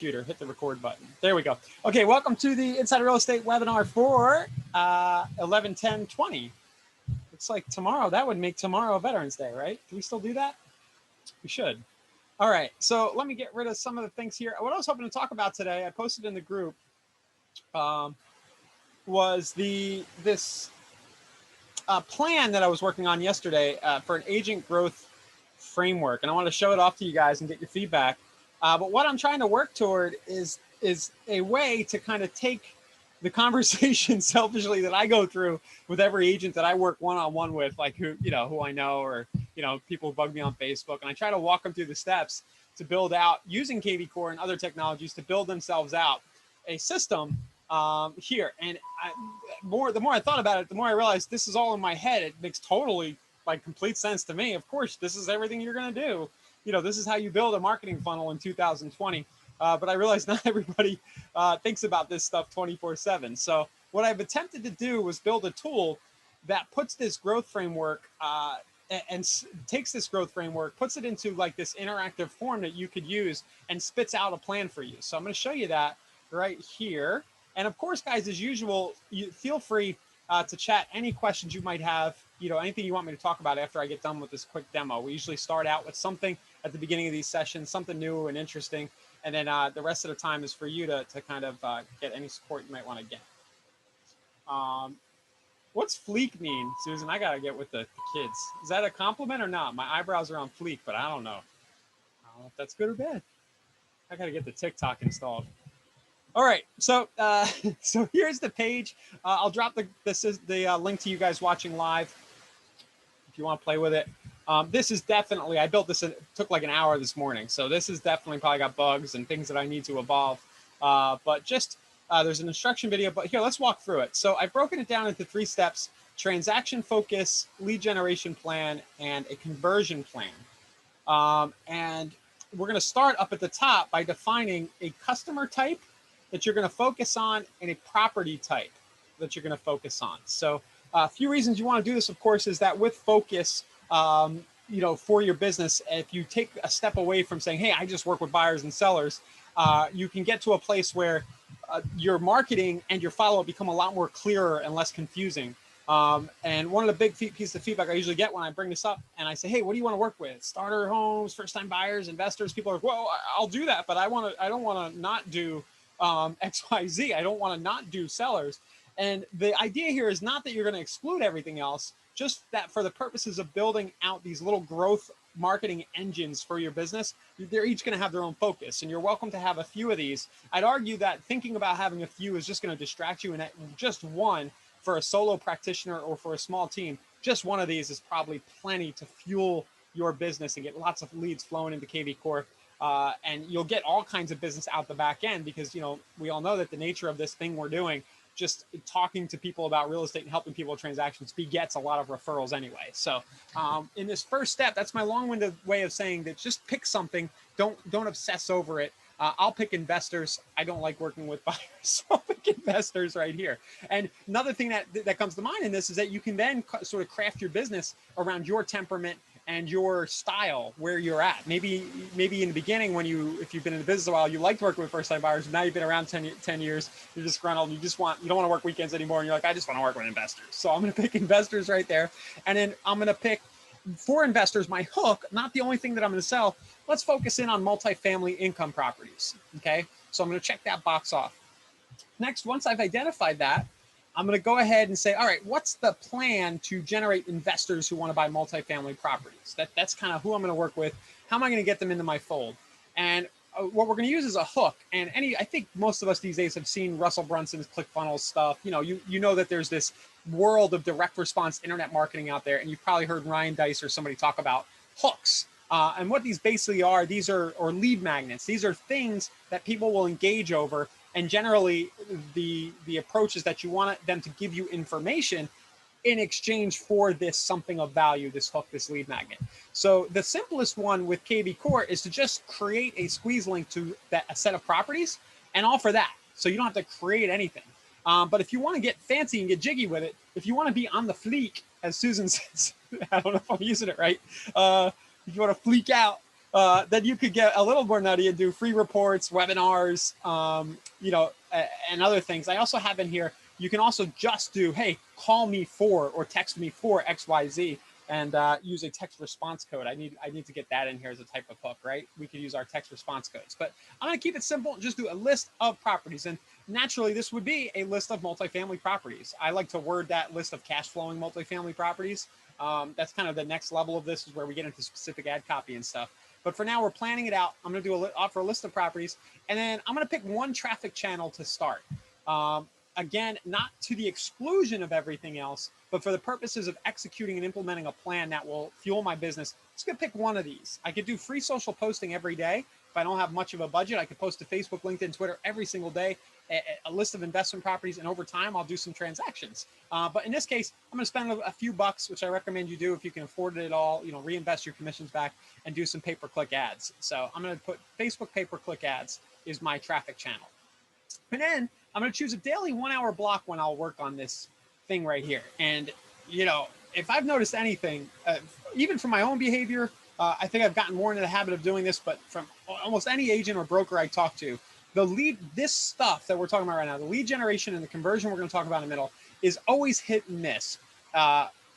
computer, hit the record button. There we go. Okay, welcome to the Inside Real Estate webinar for 11/10/20. Looks like tomorrow, that would make tomorrow Veterans Day, right? Do we still do that? We should. All right, so let me get rid of some of the things here. What I was hoping to talk about today, I posted in the group, was this plan that I was working on yesterday for an agent growth framework. And I want to show it off to you guys and get your feedback. But what I'm trying to work toward is a way to kind of take the conversation selfishly that I go through with every agent that I work one-on-one with, like who I know, or people bug me on Facebook, and I try to walk them through the steps to build out, using KV Core and other technologies, to build themselves out a system here. And the more I thought about it, the more I realized this is all in my head. It makes totally complete sense to me. Of course, this is everything you're going to do. This is how you build a marketing funnel in 2020. But I realize not everybody thinks about this stuff 24/7. So what I've attempted to do was build a tool that puts this growth framework and takes this growth framework, puts it into like this interactive form that you could use, and spits out a plan for you. So I'm going to show you that right here. And of course, guys, as usual, you feel free to chat any questions you might have, anything you want me to talk about after I get done with this quick demo. We usually start out with something at the beginning of these sessions, something new and interesting. And then the rest of the time is for you to kind of get any support you might want to get. What's fleek mean, Susan? I got to get with the kids. Is that a compliment or not? My eyebrows are on fleek, but I don't know. I don't know if that's good or bad. I got to get the TikTok installed. All right, so so here's the page. I'll drop the link to you guys watching live if you want to play with it. This is definitely, I built this, it took like an hour this morning. So this is definitely probably got bugs and things that I need to evolve. But just, there's an instruction video, but here, let's walk through it. So I've broken it down into 3 steps: transaction focus, lead generation plan, and a conversion plan. And we're going to start up at the top by defining a customer type that you're going to focus on and a property type that you're going to focus on. So a few reasons you want to do this, of course, is that with focus, for your business, if you take a step away from saying, hey, I just work with buyers and sellers, you can get to a place where your marketing and your follow-up become a lot more clearer and less confusing. And one of the big pieces of feedback I usually get when I bring this up and I say, hey, what do you want to work with? Starter homes, first-time buyers, investors. People are like, well, I'll do that, but I don't want to not do XYZ. I don't want to not do sellers. And the idea here is not that you're going to exclude everything else, just that for the purposes of building out these little growth marketing engines for your business, they're each going to have their own focus, and you're welcome to have a few of these. I'd argue that thinking about having a few is just going to distract you, and just one for a solo practitioner or for a small team, just one of these is probably plenty to fuel your business and get lots of leads flowing into KV Core. And you'll get all kinds of business out the back end because, we all know that the nature of this thing we're doing, just talking to people about real estate and helping people with transactions, begets a lot of referrals anyway. So in this first step, that's my long-winded way of saying that just pick something. Don't obsess over it. I'll pick investors. I don't like working with buyers, so I'll pick investors right here. And another thing that comes to mind in this is that you can then sort of craft your business around your temperament and your style, where you're at. Maybe in the beginning, if you've been in the business a while, you liked working with first-time buyers. Now you've been around 10 years, you're disgruntled, you don't want to work weekends anymore, and you're like, I just want to work with investors. So I'm going to pick investors right there. And then I'm going to pick, for investors, my hook, not the only thing that I'm going to sell. Let's focus in on multifamily income properties, okay? So I'm going to check that box off. Next, once I've identified that, I'm going to go ahead and say, all right, what's the plan to generate investors who want to buy multifamily properties? That's kind of who I'm going to work with. How am I going to get them into my fold? And what we're going to use is a hook. And I think most of us these days have seen Russell Brunson's ClickFunnels stuff. You know that there's this world of direct response internet marketing out there, and you've probably heard Ryan Dice or somebody talk about hooks. And what these basically are, or lead magnets. These are things that people will engage over. And generally, the approach is that you want them to give you information in exchange for this something of value, this hook, this lead magnet. So the simplest one with KV Core is to just create a squeeze link to a set of properties and offer that. So you don't have to create anything. But if you want to get fancy and get jiggy with it, if you want to be on the fleek, as Susan says, I don't know if I'm using it right. If you want to fleek out, then you could get a little more nutty and do free reports, webinars, and other things. I also have in here, you can also just do, hey, call me for or text me for XYZ, and use a text response code. I need to get that in here as a type of hook, right? We could use our text response codes. But I'm going to keep it simple, just do a list of properties. And naturally, this would be a list of multifamily properties. I like to word that list of cash flowing multifamily properties. That's kind of the next level of this, is where we get into specific ad copy and stuff. But for now, we're planning it out. I'm going to offer a list of properties, and then I'm going to pick one traffic channel to start. Again, not to the exclusion of everything else, but for the purposes of executing and implementing a plan that will fuel my business, I'm just going to pick one of these. I could do free social posting every day. If I don't have much of a budget, I could post to Facebook, LinkedIn, Twitter every single day, a list of investment properties, and over time, I'll do some transactions. But in this case, I'm going to spend a few bucks, which I recommend you do if you can afford it at all. Reinvest your commissions back and do some pay-per-click ads. So I'm going to put Facebook pay-per-click ads is my traffic channel. And then I'm going to choose a daily 1 hour block when I'll work on this thing right here. And, if I've noticed anything, even from my own behavior, I think I've gotten more into the habit of doing this, but from almost any agent or broker I talk to, this stuff that we're talking about right now, the lead generation and the conversion we're going to talk about in the middle, is always hit and miss,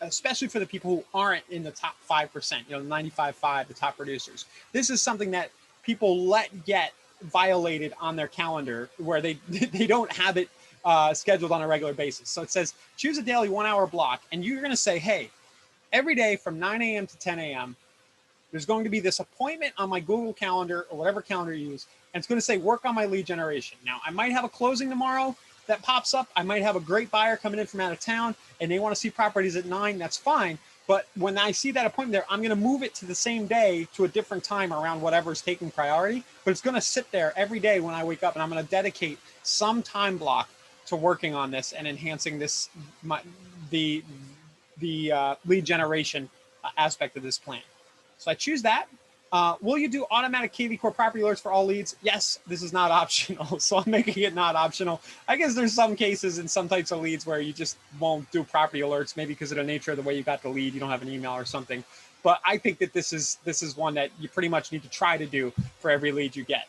especially for the people who aren't in the top 5%, 95.5, the top producers. This is something that people let get violated on their calendar, where they don't have it scheduled on a regular basis. So it says, choose a daily 1 hour block, and you're going to say, hey, every day from 9 a.m. to 10 a.m., there's going to be this appointment on my Google Calendar or whatever calendar you use, and it's going to say, work on my lead generation. Now, I might have a closing tomorrow that pops up. I might have a great buyer coming in from out of town, and they want to see properties at 9. That's fine. But when I see that appointment there, I'm going to move it to the same day to a different time around whatever's taking priority. But it's going to sit there every day when I wake up, and I'm going to dedicate some time block to working on this and enhancing this, the lead generation aspect of this plan. So I choose that. Will you do automatic KV Core property alerts for all leads? Yes, this is not optional, so I'm making it not optional. I guess there's some cases in some types of leads where you just won't do property alerts, maybe because of the nature of the way you got the lead, you don't have an email or something. But I think that this is one that you pretty much need to try to do for every lead you get.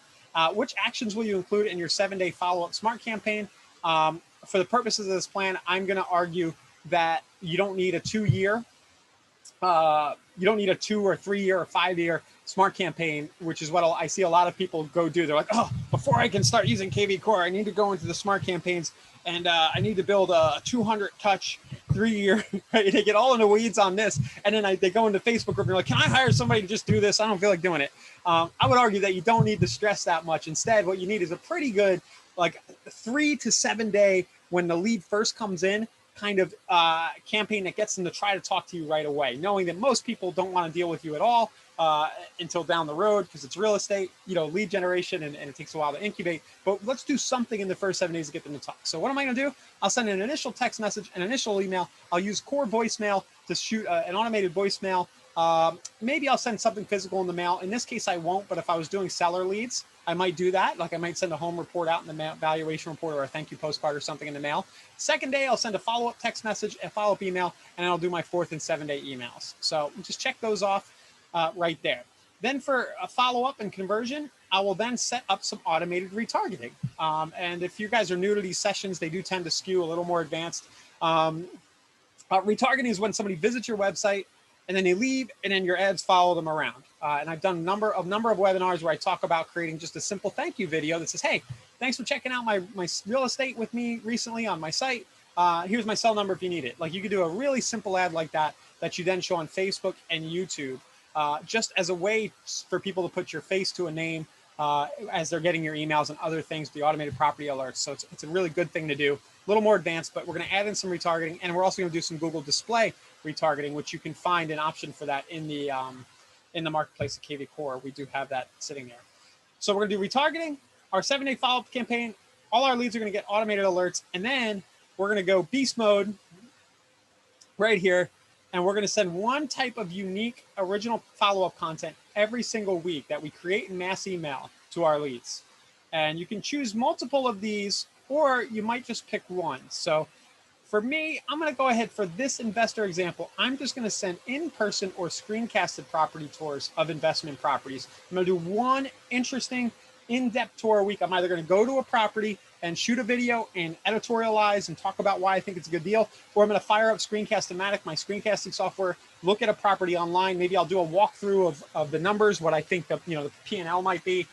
Which actions will you include in your 7-day follow-up SMART campaign? For the purposes of this plan, I'm going to argue that you don't need a 2-year. You don't need a 2 or 3 year or 5 year SMART campaign, which is what I see a lot of people go do. They're like, oh, before I can start using KV Core, I need to go into the SMART campaigns, and I need to build a 200 touch 3-year. Right? They get all in the weeds on this, and then they go into Facebook group and they're like, can I hire somebody to just do this? I don't feel like doing it. I would argue that you don't need to stress that much. Instead, what you need is a pretty good, like 3 to 7 day, when the lead first comes in, kind of campaign that gets them to try to talk to you right away, knowing that most people don't want to deal with you at all until down the road, because it's real estate, lead generation, and it takes a while to incubate. But let's do something in the first 7 days to get them to talk. So what am I going to do? I'll send an initial text message, an initial email. I'll use core voicemail to shoot an automated voicemail. Maybe I'll send something physical in the mail. In this case, I won't, but if I was doing seller leads, I might do that. Like I might send a home report out in the mail, valuation report, or a thank you postcard or something in the mail. Second day, I'll send a follow-up text message, a follow-up email, and I'll do my 4th and 7-day emails. So just check those off right there. Then for a follow-up and conversion, I will then set up some automated retargeting. And if you guys are new to these sessions, they do tend to skew a little more advanced. Retargeting is when somebody visits your website and then they leave, and then your ads follow them around. And I've done a number of webinars where I talk about creating just a simple thank you video that says, hey, thanks for checking out my real estate with me recently on my site. Here's my cell number if you need it. Like, you could do a really simple ad like that you then show on Facebook and YouTube, just as a way for people to put your face to a name as they're getting your emails and other things, the automated property alerts. So it's a really good thing to do. A little more advanced, but we're going to add in some retargeting, and we're also going to do some Google display retargeting, which you can find an option for that in the marketplace of KV Core. We do have that sitting there. So we're going to do retargeting, our 7-day follow-up campaign. All our leads are going to get automated alerts, and then we're going to go beast mode right here, and we're going to send one type of unique original follow-up content every single week that we create in mass email to our leads. And you can choose multiple of these, or you might just pick one. So For me, I'm going to go ahead for this investor example. I'm just going to send in-person or screencasted property tours of investment properties. I'm going to do one interesting in-depth tour a week. I'm either going to go to a property and shoot a video and editorialize and talk about why I think it's a good deal, or I'm going to fire up Screencast-O-Matic, my screencasting software, look at a property online. Maybe I'll do a walkthrough of the numbers, what I think the P&L might be,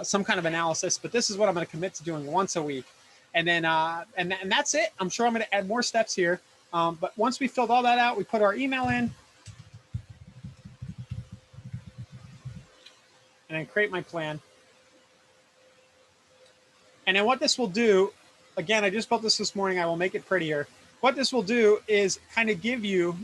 some kind of analysis. But this is what I'm going to commit to doing once a week. And then, and that's it. I'm sure I'm going to add more steps here. But once we filled all that out, we put our email in and then create my plan. And then what this will do, again, I just built this morning. I will make it prettier. What this will do is kind of give you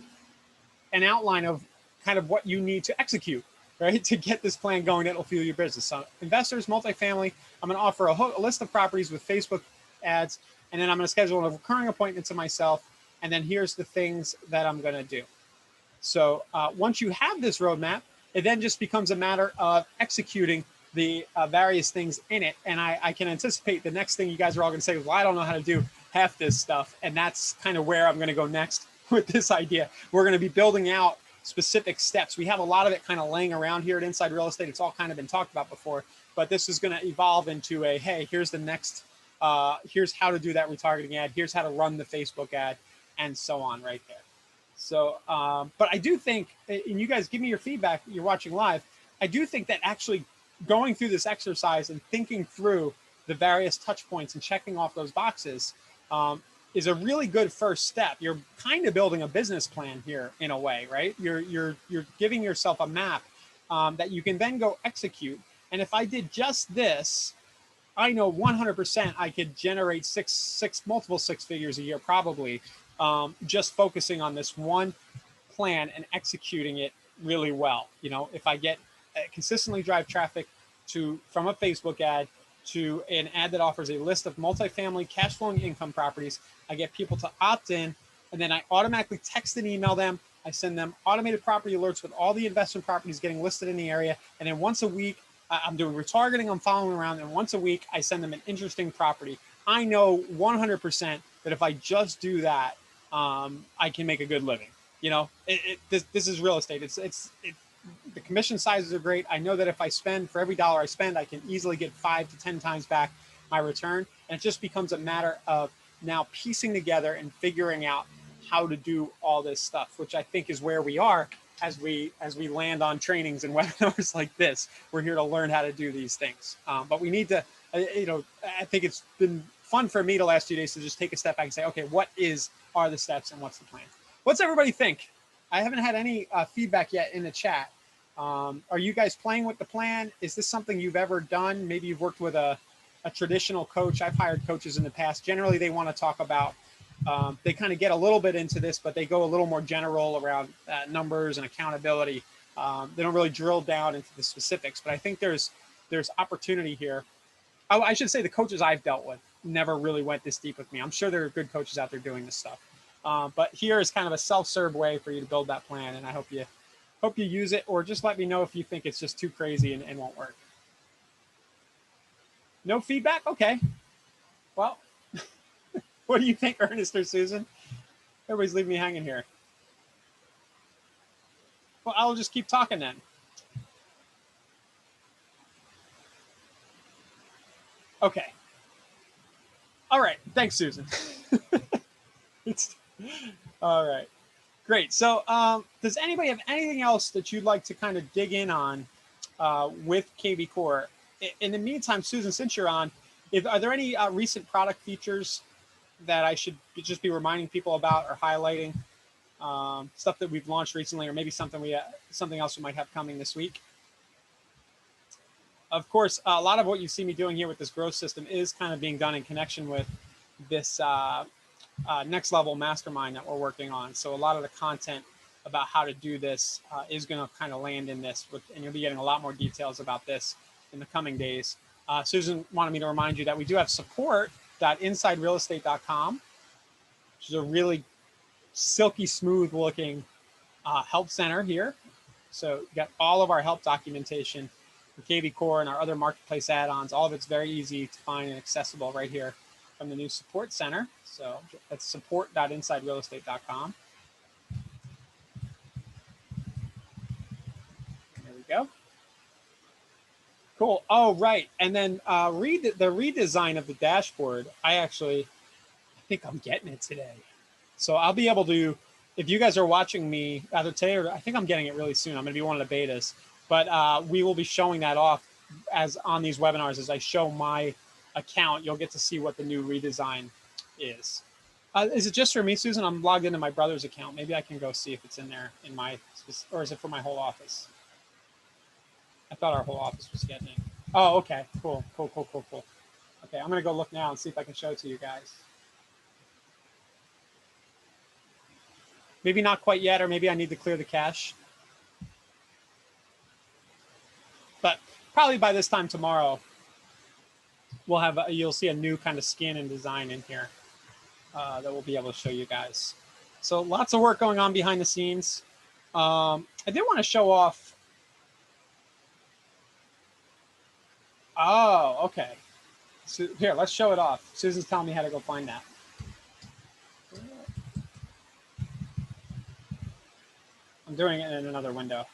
an outline of kind of what you need to execute, right, to get this plan going that will fuel your business. So investors, multifamily, I'm going to offer a list of properties with Facebook ads, and then I'm going to schedule a recurring appointment to myself, and then here's the things that I'm going to do. So once you have this roadmap, it then just becomes a matter of executing the various things in it. And I can anticipate the next thing you guys are all going to say, well, I don't know how to do half this stuff. And that's kind of where I'm going to go next with this idea. We're going to be building out specific steps. We have a lot of it kind of laying around here at Inside Real Estate. It's all kind of been talked about before, but this is going to evolve into a, hey, here's the next, here's how to do that retargeting ad. Here's how to run the Facebook ad, and so on right there. So, but I do think, and you guys give me your feedback, you're watching live, I do think that actually going through this exercise and thinking through the various touch points and checking off those boxes is a really good first step. You're kind of building a business plan here in a way, right? You're giving yourself a map that you can then go execute. And if I did just this, I know 100% I could generate multiple six figures a year, probably, just focusing on this one plan and executing it really well. You know, if I get consistently drive traffic from a Facebook ad to an ad that offers a list of multifamily cash flowing income properties, I get people to opt in, and then I automatically text and email them. I send them automated property alerts with all the investment properties getting listed in the area. And then once a week, I'm doing retargeting, I'm following around, and once a week, I send them an interesting property. I know 100% that if I just do that, I can make a good living. You know, this is real estate. The commission sizes are great. I know that if I spend, for every dollar I spend, I can easily get 5 to 10 times back my return. And it just becomes a matter of now piecing together and figuring out how to do all this stuff, which I think is where we are as we land on trainings and webinars like this. We're here to learn how to do these things. But we need to, I think it's been fun for me the last few days to just take a step back and say, okay, what are the steps and what's the plan? What's everybody think? I haven't had any feedback yet in the chat. Are you guys playing with the plan? Is this something you've ever done? Maybe you've worked with a traditional coach. I've hired coaches in the past. Generally, they want to talk about, they kind of get a little bit into this, but they go a little more general around numbers and accountability. They don't really drill down into the specifics, but I think there's opportunity here. I should say the coaches I've dealt with never really went this deep with me. I'm sure there are good coaches out there doing this stuff. But here is kind of a self-serve way for you to build that plan, and I hope you use it, or just let me know if you think it's just too crazy and won't work. No feedback? Okay. Well, what do you think, Ernest or Susan? Everybody's leaving me hanging here. Well, I'll just keep talking then. Okay. All right. Thanks, Susan. All right. Great. So does anybody have anything else that you'd like to kind of dig in on with KV Core? In the meantime, Susan, since you're on, are there any recent product features that I should just be reminding people about or highlighting? Stuff that we've launched recently, or maybe something else we might have coming this week? Of course, a lot of what you see me doing here with this growth system is kind of being done in connection with this next level mastermind that we're working on. So a lot of the content about how to do this is going to kind of land in this, and you'll be getting a lot more details about this in the coming days. Susan wanted me to remind you that we do have support.insiderealestate.com, which is a really silky smooth looking help center here. So you got all of our help documentation for KV Core and our other marketplace add-ons. All of it's very easy to find and accessible right here from the new support center. So that's support.insiderealestate.com. There we go. Cool. Oh, right. And then the redesign of the dashboard. I think I'm getting it today. So I'll be able to, if you guys are watching me either today or I think I'm getting it really soon. I'm going to be one of the betas, but we will be showing that off as on these webinars. As I show my account, you'll get to see what the new redesign is. Is it just for me, Susan? I'm logged into my brother's account. Maybe I can go see if it's in there in my, or is it for my whole office? I thought our whole office was getting it. Oh, okay. Cool. Okay, I'm going to go look now and see if I can show it to you guys. Maybe not quite yet, or maybe I need to clear the cache. But probably by this time tomorrow, we'll have you'll see a new kind of skin and design in here that we'll be able to show you guys. So lots of work going on behind the scenes. I did want to show off. Oh, okay. So here, let's show it off. Susan's telling me how to go find that. I'm doing it in another window.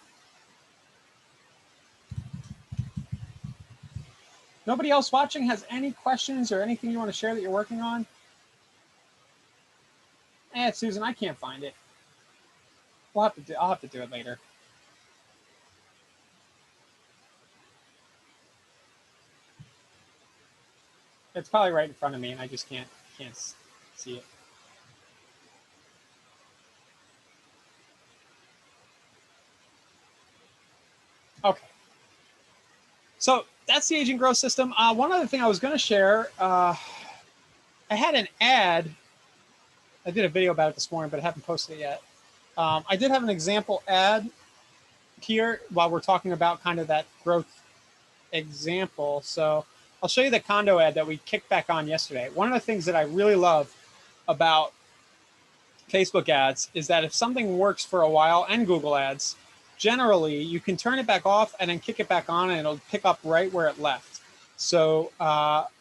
Nobody else watching has any questions or anything you want to share that you're working on? Susan, I can't find it. I'll have to do it later. It's probably right in front of me, and I just can't see it. Okay. So that's the agent growth system. One other thing I was going to share, I had an ad. I did a video about it this morning, but I haven't posted it yet. I did have an example ad here while we're talking about kind of that growth example. So I'll show you the condo ad that we kicked back on yesterday. One of the things that I really love about Facebook ads is that if something works for a while, and Google ads, generally you can turn it back off and then kick it back on and it'll pick up right where it left. So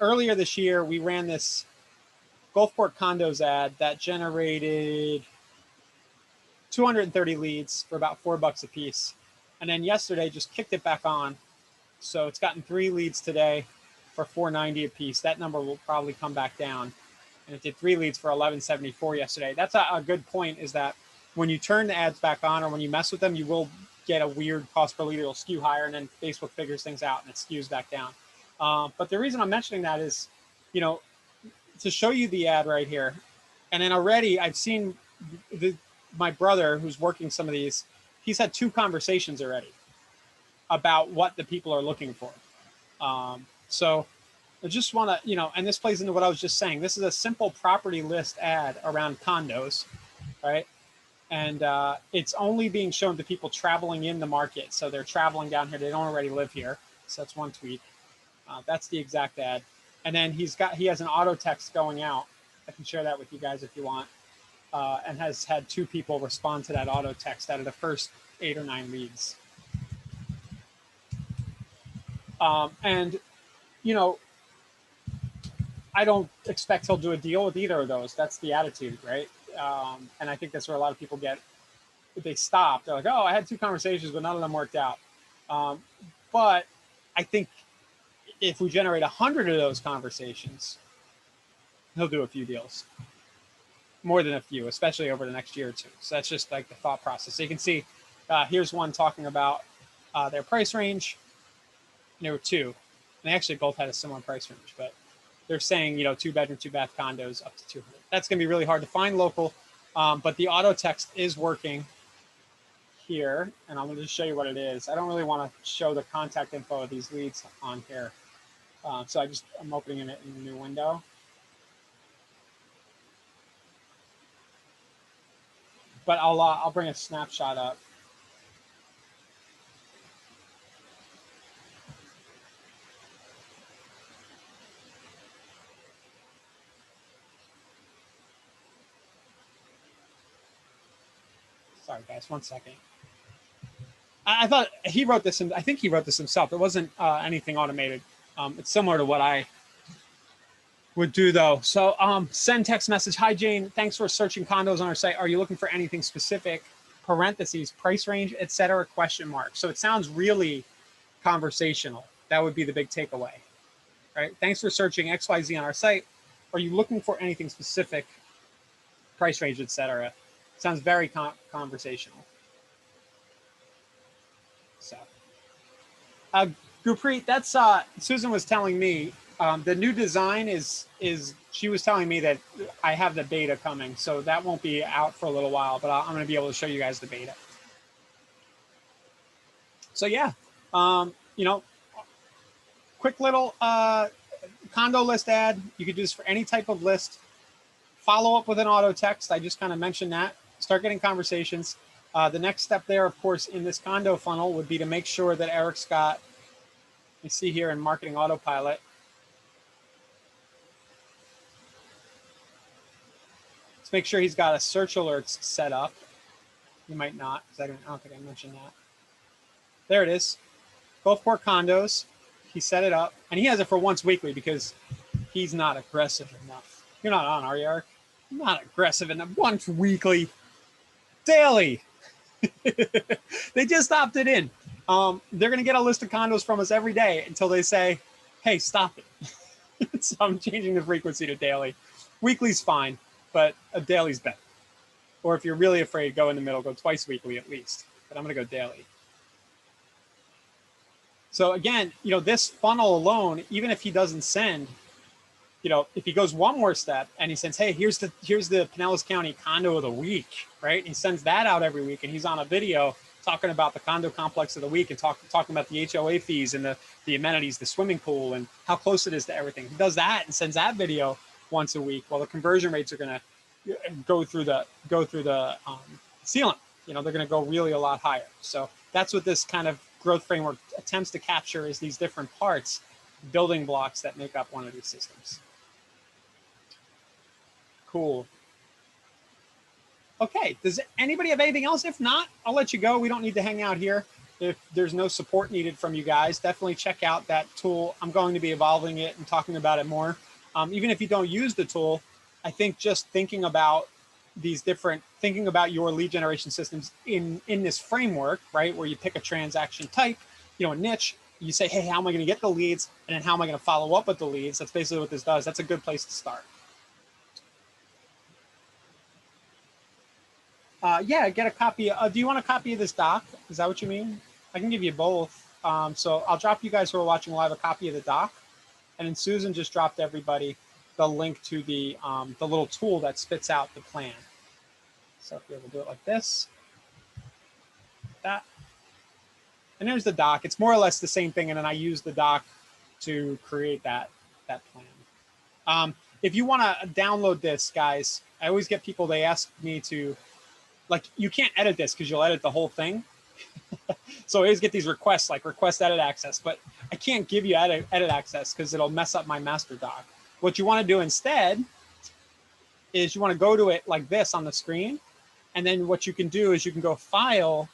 earlier this year, we ran this Gulfport condos ad that generated 230 leads for about $4 a piece. And then yesterday just kicked it back on. So it's gotten 3 leads today for $4.90 a piece. That number will probably come back down. And it did 3 leads for $11.74 yesterday. That's a good point, is that when you turn the ads back on or when you mess with them, you will get a weird cost per lead. It'll skew higher, and then Facebook figures things out and it skews back down. But the reason I'm mentioning that is, you know, to show you the ad right here. And then already I've seen my brother who's working some of these, he's had 2 conversations already about what the people are looking for. So I just want to, you know, and this plays into what I was just saying. This is a simple property list ad around condos, right? And it's only being shown to people traveling in the market. So they're traveling down here. They don't already live here. So that's one tweet. That's the exact ad. And then he has an auto text going out. I can share that with you guys if you want. And has had 2 people respond to that auto text out of the first 8 or 9 leads. And, you know, I don't expect he'll do a deal with either of those. That's the attitude, right? And I think that's where a lot of people get, they stop. They're like, oh, I had 2 conversations, but none of them worked out. But I think if we generate 100 of those conversations, he'll do a few deals. More than a few, especially over the next year or 2. So that's just like the thought process. So you can see, here's one talking about their price range. And there were 2. They actually both had a similar price range, but they're saying, you know, 2-bedroom, 2-bath condos up to 200. That's going to be really hard to find local, but the auto text is working here, and I'm going to just show you what it is. I don't really want to show the contact info of these leads on here, so I'm opening it in a new window. But I'll bring a snapshot up. Sorry, guys, 1 second. I thought he wrote this, I think he wrote this himself. It wasn't anything automated. It's similar to what Would do though. So send text message. Hi Jane, thanks for searching condos on our site. Are you looking for anything specific? Parentheses, price range, etc. question mark. So it sounds really conversational. That would be the big takeaway. Right? Thanks for searching XYZ on our site. Are you looking for anything specific? Price range, etc. Sounds very conversational. So Gurpreet, that's Susan was telling me the new design is she was telling me that I have the beta coming, so that won't be out for a little while, but I'm going to be able to show you guys the beta. So yeah, you know, quick little condo list ad. You could do this for any type of list. Follow up with an auto text. I just kind of mentioned that. Start getting conversations. The next step there, of course, in this condo funnel would be to make sure that Eric's got, you see here in marketing autopilot, let's make sure he's got a search alerts set up. You might not, because I don't think I mentioned that. There it is. Gulfport condos. He set it up, and he has it for once weekly because he's not aggressive enough. You're not on, are you, Eric? Not aggressive enough. Once weekly, daily. They just opted in. They're going to get a list of condos from us every day until they say, hey, stop it. So I'm changing the frequency to daily. Weekly's fine, but a daily's better. Or if you're really afraid, go in the middle, go twice weekly at least. But I'm going to go daily. So again, you know, this funnel alone, even if he doesn't send, you know, if he goes one more step and he says, hey, here's the Pinellas County condo of the week, right? And he sends that out every week, and he's on a video talking about the condo complex of the week and talking about the HOA fees and the amenities, the swimming pool, and how close it is to everything. He does that and sends that video once a week. Well, the conversion rates are going to go through the ceiling. You know, they're going to go really a lot higher. So that's what this kind of growth framework attempts to capture, is these different parts, building blocks that make up one of these systems. Cool. Okay, does anybody have anything else? If not, I'll let you go. We don't need to hang out here. If there's no support needed from you guys, definitely check out that tool. I'm going to be evolving it and talking about it more. Even if you don't use the tool, I think just thinking about thinking about your lead generation systems in this framework, right, where you pick a transaction type, you know, a niche, you say, hey, how am I going to get the leads? And then how am I going to follow up with the leads? That's basically what this does. That's a good place to start. Yeah, get a copy. Do you want a copy of this doc? Is that what you mean? I can give you both. So I'll drop you guys who are watching live a copy of the doc. And then Susan just dropped everybody the link to the little tool that spits out the plan. So if you ever do it like this, that. And there's the doc. It's more or less the same thing. And then I use the doc to create that plan. If you want to download this, guys, I always get people, they ask me to, like, you can't edit this because you'll edit the whole thing. So I always get these requests, like request edit access, but I can't give you edit access because it'll mess up my master doc. What you want to do instead is you want to go to it like this on the screen. And then what you can do is you can go File,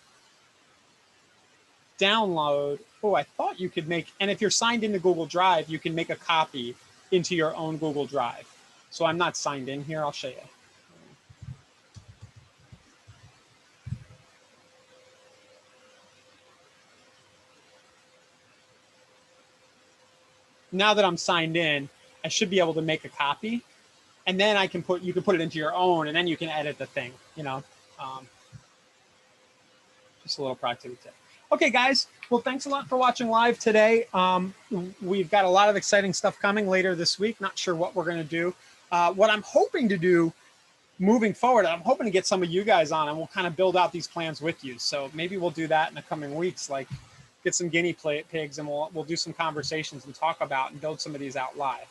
Download. Oh, I thought you could make, and if you're signed into Google Drive, you can make a copy into your own Google Drive. So I'm not signed in here. I'll show you. Now that I'm signed in, I should be able to make a copy, and then you can put it into your own, and then you can edit the thing, you know. Just a little productivity tip. Okay, guys. Well, thanks a lot for watching live today. We've got a lot of exciting stuff coming later this week. Not sure what we're going to do. What I'm hoping to do moving forward, I'm hoping to get some of you guys on, and we'll kind of build out these plans with you. So maybe we'll do that in the coming weeks, like get some guinea pigs, and we'll do some conversations and talk about and build some of these out live.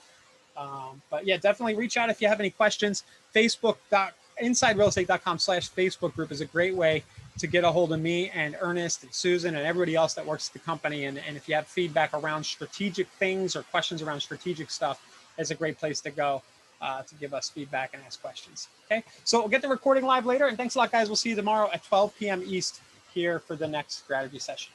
But yeah, definitely reach out if you have any questions. InsideRealEstate.com/Facebook group is a great way to get a hold of me and Ernest and Susan and everybody else that works at the company. And if you have feedback around strategic things or questions around strategic stuff, it's a great place to go to give us feedback and ask questions. Okay, so we'll get the recording live later. And thanks a lot, guys. We'll see you tomorrow at 12 p.m. East here for the next strategy session.